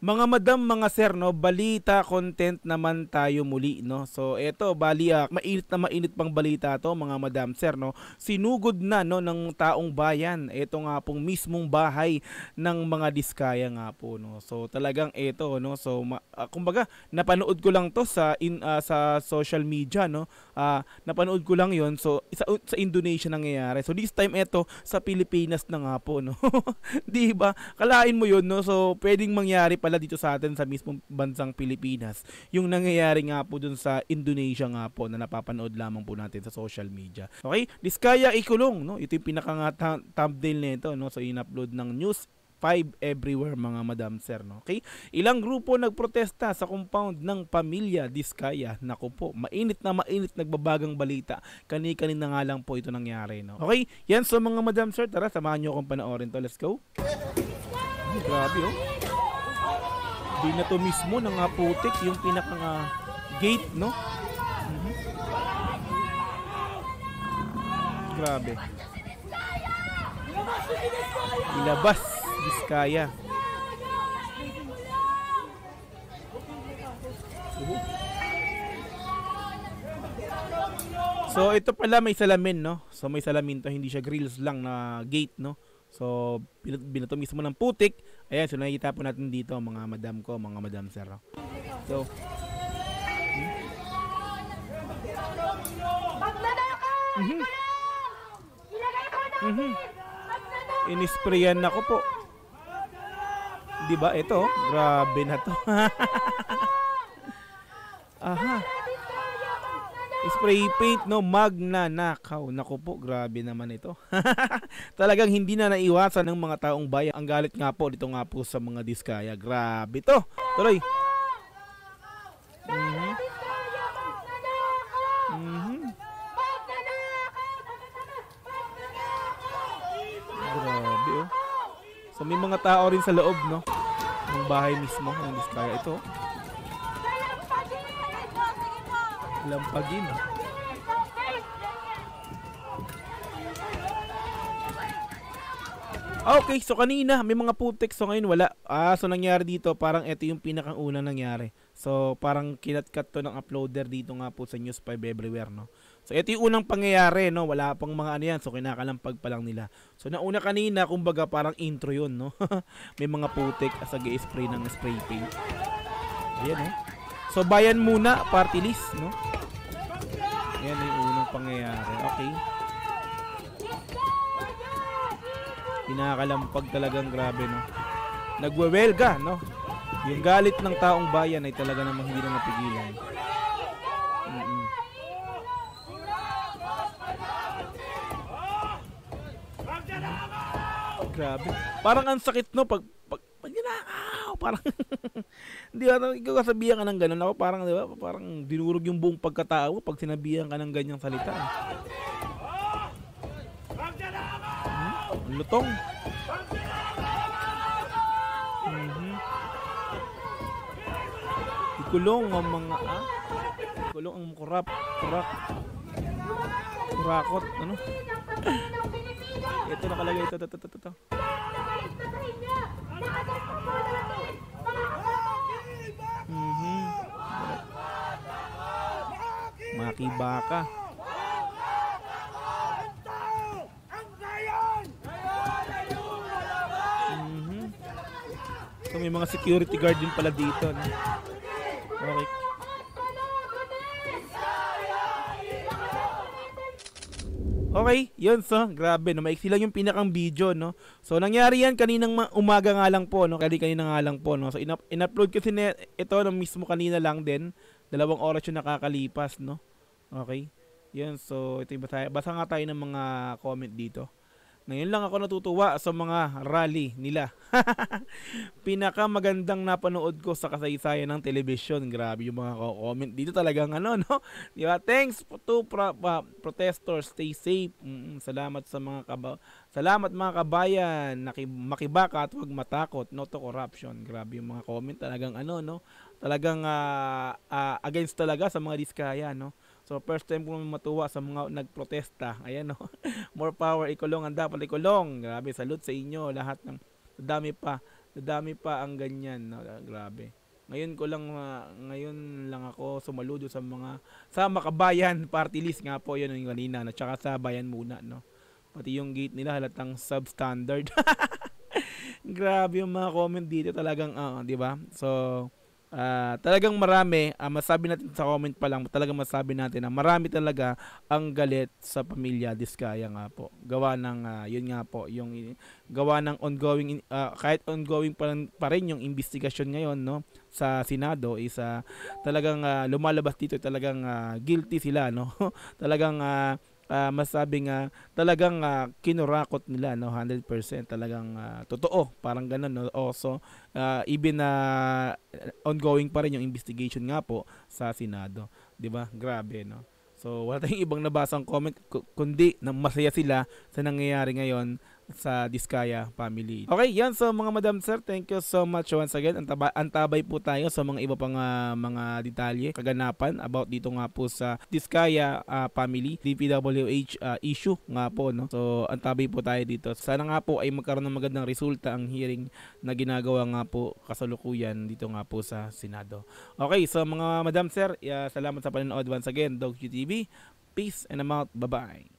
Mga madam, mga sir, no, balita content naman tayo muli, no. So eto, bali mainit na mainit pang balita to, mga madam, sir, no. Sinugod na, no, ng taong bayan. Ito nga pong mismong bahay ng mga Diskaya nga po, no. So talagang eto, no. So kumbaga napanood ko lang to sa social media, no. Napanood ko lang 'yon. So sa Indonesia nangyayari. So this time eto sa Pilipinas na nga po, no. 'Di ba? Kalain mo 'yon, no. So pwedeng mangyari pala dito sa atin sa mismong bansang Pilipinas yung nangyayari nga po dun sa Indonesia nga po na napapanood lamang po natin sa social media. Okay? Diskaya ikulong, no? Ito yung pinaka thumbnail nito, no? So in-upload ng News 5 everywhere, mga madam, sir, no? Okay? Ilang grupo nagprotesta sa compound ng pamilya Diskaya. Naku po, mainit na mainit nagbabagang balita. Kani-kanina nga lang po ito nangyari, no? Okay? Yan, so mga madam, sir, tara, samahan nyo akong panoorin to. Let's go. Grabe, oh. Di na to mismo nangaputik yung pinaka gate, no? Grabe. Ilabas Diskaya. So ito pala may salamin, no? So may salamin to, hindi siya grills lang na gate, no? So binato mismo ng putik. Ayan, so nakikita po natin dito, mga madam ko, mga madam, sir. So inisprayan ako po. 'Di ba? Ito, grabe na to. Aha. Spray paint, no, magnanakaw. Naku po, grabe naman ito. Talagang hindi na naiwasan ng mga taong bayan. Ang galit nga po dito nga po sa mga Diskaya. Grabe to. Tuloy. Grabe, oh. So may mga tao rin sa loob, no, ng bahay mismo ng Diskaya. Ito, lampagin. Okay, so kanina may mga putik, so ngayon wala. So nangyari dito, parang ito yung pinakaunang nangyari. So parang kinat-cut to ng uploader dito nga po sa News 5 everywhere, no. So ito yung unang pangyayari, no. Wala pang mga ano yan, so kinakalampag pa lang nila. So nauna kanina, kumbaga parang intro yun, no. May mga putik as spray ng spray paint. Ayan, no. So bayan muna, party list, no. Ayan yung unang pangyayari. Okay. Pinakalampag talagang grabe, no. Nagwewelga, no. Yung galit ng taong bayan ay talaga namang hindi na napigilan. Grabe. Parang ang sakit, no, pag ginakaw, parang hindi ba, ikaw kasabihan ka ng ganun. Ako parang, di ba, parang dinurog yung buong pagkatao pag sinabihan ka ng ganyang salita. Lutong. Ikulong ang mga ikulong ang kurakot, ano? Ito nakalagay, ito. Makibaka. So may mga security guard din pala dito, no? Okay. Okay, yun, so grabe, no, maiksi lang yung pinakang video, no. So nangyari yan kaninang umaga nga lang po, no, kanina nga lang po, no. So in-upload kasi ito no, mismo kanina lang din, 2 oras yung nakakalipas, no. Okay, yun, so ito yung basa nga tayo ng mga comment dito. Ngayon lang ako natutuwa sa mga rally nila. Pinaka magandang napanood ko sa kasaysayan ng telebisyon. Grabe yung mga comment dito, talagang ano, no? Di ba? Thanks to protesters, stay safe. Salamat sa salamat mga kabayan. Makibaka at huwag matakot. No to corruption. Grabe yung mga comment, talagang ano, no? Talagang against talaga sa mga Diskaya, no? So first time ko matuwa sa mga nagprotesta. Ayan, no. More power, ikulong ang dapat ikulong. Grabe, salute sa inyo lahat ng dami pa Dadami pa ang ganyan, no? Grabe. Ngayon lang ako sumaludo sa Makabayan Party List nga po 'yun yung kanina, no? Tsaka sa Bayan Muna, no? Pati yung gate nila halatang substandard. Grabe yung mga comment dito talagang, 'di ba? So, talagang marami, masabi natin sa comment pa lang, talagang masabi natin na marami talaga ang galit sa pamilya Diskaya nga po. Gawa ng, yun nga po, gawa ng kahit ongoing pa rin yung investigasyon ngayon, no, sa Senado is talagang lumalabas dito talagang guilty sila, no. Talagang masabing talagang kinurakot nila, no, 100% talagang totoo, parang ganun, no. Also, even ongoing pa rin yung investigation nga po sa Senado, 'di ba? Grabe, no. So, wala tayong ibang nabasang comment kundi na masaya sila sa nangyayari ngayon sa Diskaya family. Okay, yan. So, mga madam sir, thank you so much once again. Antabay po tayo sa mga iba pang mga detalye, kaganapan about dito nga po sa Diskaya family, DPWH issue nga po, no. So, antabay po tayo dito. Sana nga po ay magkaroon ng magandang resulta ang hearing na ginagawa nga po kasalukuyan dito nga po sa Senado. Okay, so mga madam sir, salamat sa panonood once again, Dog TV. Peace and I'm out. Bye-bye.